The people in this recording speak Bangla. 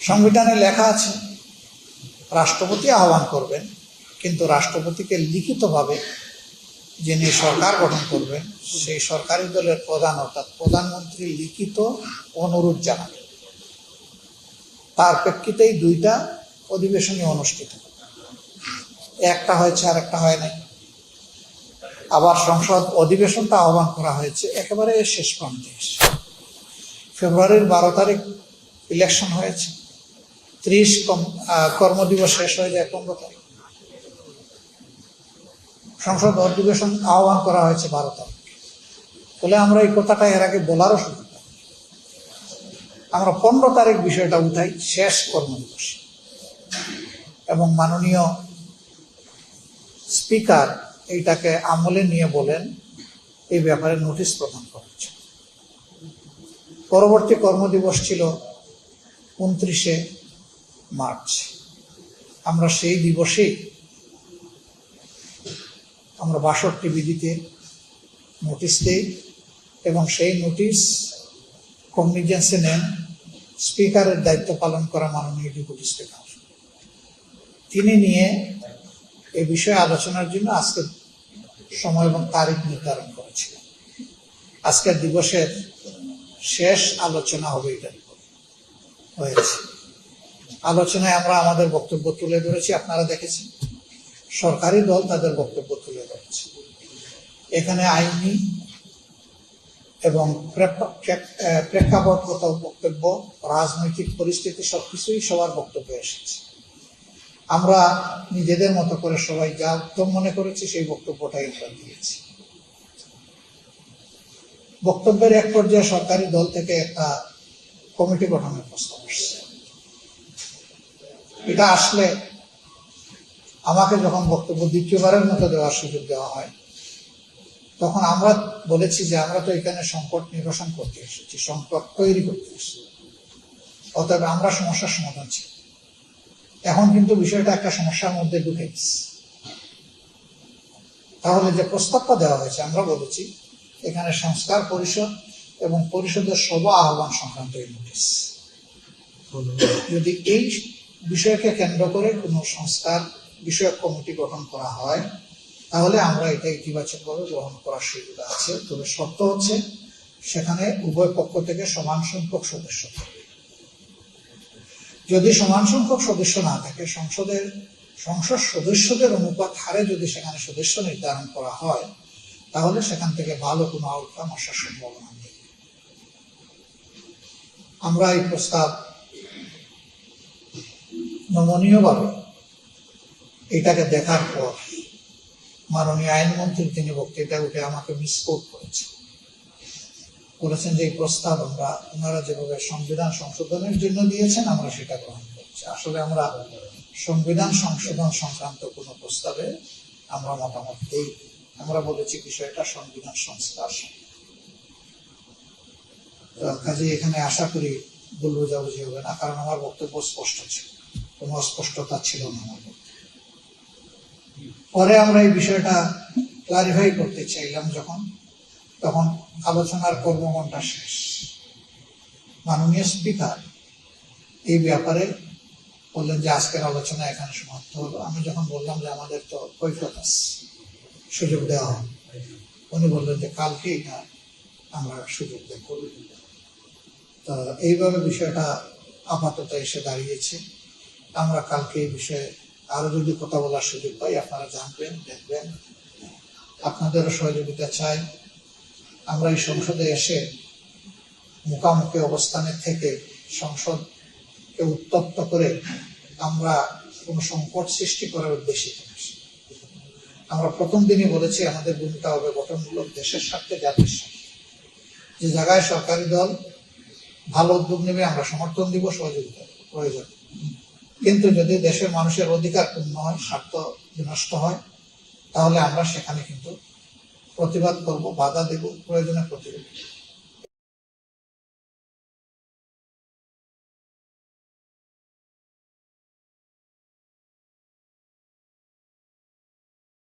সংবিধানে লেখা আছে রাষ্ট্রপতি আহ্বান করবেন, কিন্তু রাষ্ট্রপতিকে লিখিতভাবে যিনি সরকার গঠন করবেন সেই সরকারি দলের প্রধান অর্থাৎ প্রধানমন্ত্রী লিখিত অনুরোধ জানাবেন। তার প্রেক্ষিতেই দুইটা অধিবেশনই অনুষ্ঠিত, একটা হয়েছে আর একটা হয় নাই। আবার সংসদ অধিবেশনটা আহ্বান করা হয়েছে একেবারে শেষ প্রান্তে। ফেব্রুয়ারির 12 তারিখ ইলেকশন হয়েছে, 30 কর্মদিবস শেষ হয়ে যায় 15 তারিখ। সংসদ অধিবেশন আহ্বান করা হয়েছে 12 তারিখ। বলে আমরা এই কথাটা এর আগে বলারও সুযোগ পাই। আমরা 15 তারিখ বিষয়টা উঠাই শেষ কর্মদিবস, এবং মাননীয় স্পিকার এইটাকে আমলে নিয়ে বলেন এই ব্যাপারে নোটিশ প্রদান করা হচ্ছে। পরবর্তী কর্মদিবস ছিল 29শে মার্চ। আমরা সেই দিবসেই আমরা 62 বিধিতে নোটিশ দেই, এবং সেই নোটিশ কগনিজেন্সে নেন স্পিকারের দায়িত্ব পালন করা মাননীয় ডেপুটি স্পিকার। তিনি নিয়ে এই বিষয়ে আলোচনার জন্য আজকের সময় এবং তারিখ নির্ধারণ করেছিলেন। আজকের দিবসের শেষ আলোচনা হবে এটা হয়েছে। আলোচনায় আমরা আমাদের বক্তব্য তুলে ধরেছি, আপনারা দেখেছেন। সরকারি দল তাদের বক্তব্য তুলে ধরেছে। এখানে আইনি এবং প্রেক্ষাপটগত বক্তব্য, রাজনৈতিক পরিস্থিতি সবকিছুই সবার বক্তব্য এসেছে। আমরা নিজেদের মতো করে সবাই যা উত্তম মনে করেছি সেই বক্তব্যটাই আমরা দিয়েছি। বক্তব্যের এক পর্যায়ে সরকারি দল থেকে একটা কমিটি গঠনের প্রস্তাব আসছে। এটা আসলে আমাকে যখন বক্তব্য দ্বিতীয়বারের মতো দেওয়ার সুযোগ দেওয়া হয়, তখন আমরা বলেছি যে আমরা তো এখানে সংকট নিরসন করতে এসেছি, সংকট তৈরি করতে এসেছি, অতএব আমরা সমস্যার সমাধান চাই। এখন কিন্তু বিষয়টা একটা সমস্যার মধ্যে ঢুকে গেছে। তাহলে যে প্রস্তাবটা দেওয়া হয়েছে, আমরা বলেছি এখানে সংস্কার পরিষদ এবং পরিষদের সভা আহ্বান সংক্রান্ত নোটিশ। যদি এই বিষয়কে কেন্দ্র করে কোনো সংস্কার বিষয়ক কমিটি গঠন করা হয়, তাহলে আমরা এটা ইতিবাচকভাবে গ্রহণ করার সুবিধা আছে। তবে শর্ত হচ্ছে সেখানে উভয় পক্ষ থেকে সমান সংখ্যক সদস্য থাকবে। যদি সমান সংখ্যক সদস্য না থাকে, সংসদ সদস্যদের অনুপাত হারে যদি সেখানে সদস্য নির্ধারণ করা হয়, তাহলে সেখান থেকে ভালো কোনো আউটকাম আসার সম্ভাবনা নেই। আমরা এই প্রস্তাব নমনীয়ভাবে এটাকে দেখার পর মাননীয় আইনমন্ত্রী তিনি বক্তৃতায় উঠে আমাকে মিসকোট করেছেন, বলেছেন যে এই প্রস্তাব ওনারা যেভাবে সংবিধান সংশোধনের জন্য দিয়েছেন আমরা সেটা গ্রহণ করছি। আসলে আমরা সংবিধান সংশোধন সংক্রান্ত কোনো প্রস্তাবে আমরা মতামত দেই। আমরা বলেছি বিষয়টা সংবিধান সংস্কার। কাজে এখানে আশা করি ভুল বোঝাবুঝি হবে না, কারণ আমার বক্তব্য স্পষ্ট ছিল, কোনো অস্পষ্টতা ছিল না আমার বক্তব্য। পরে আমরা এই বিষয়টা ক্লারিফাই করতে চাইলাম তখন আলোচনার কর্মঘণ্টা শেষ। মাননীয় স্পিকার এই ব্যাপারে বললেন যে আজকের আলোচনা এখানে সমাপ্ত হলো। আমি যখন বললাম যে আমাদের তো কৈফিয়ত আছে, সুযোগ দেওয়া হবে, উনি বললেন যে কালকে এটা আমরা সুযোগ দেব। তো এইভাবে বিষয়টা আপাতত এসে দাঁড়িয়েছে। আমরা কালকে এই বিষয়ে আরো যদি কথা বলার সুযোগ পাই আপনারা জানবেন, দেখবেন। আপনাদেরও সহযোগিতা চাই। আমরা এই সংসদে এসে মুখামুখি অবস্থানে থেকে সংসদকে উত্তপ্ত করে আমরা কোনো সংকট সৃষ্টি করার উদ্দেশ্যে আমরা প্রথম দিনই বলেছি আমাদের ভূমিকা হবে গঠনমূলক, দেশের স্বার্থে, জাতির স্বার্থে। যে জায়গায় সরকারি দল ভালো উদ্যোগ নেবে আমরা সমর্থন দিব, সহযোগিতা প্রয়োজন। কিন্তু যদি দেশের মানুষের অধিকার পূর্ণ হয়, স্বার্থ বিনষ্ট হয়, তাহলে আমরা সেখানে কিন্তু প্রতিবাদ করব, বাধা দেব, প্রয়োজনে প্রতিরোধ।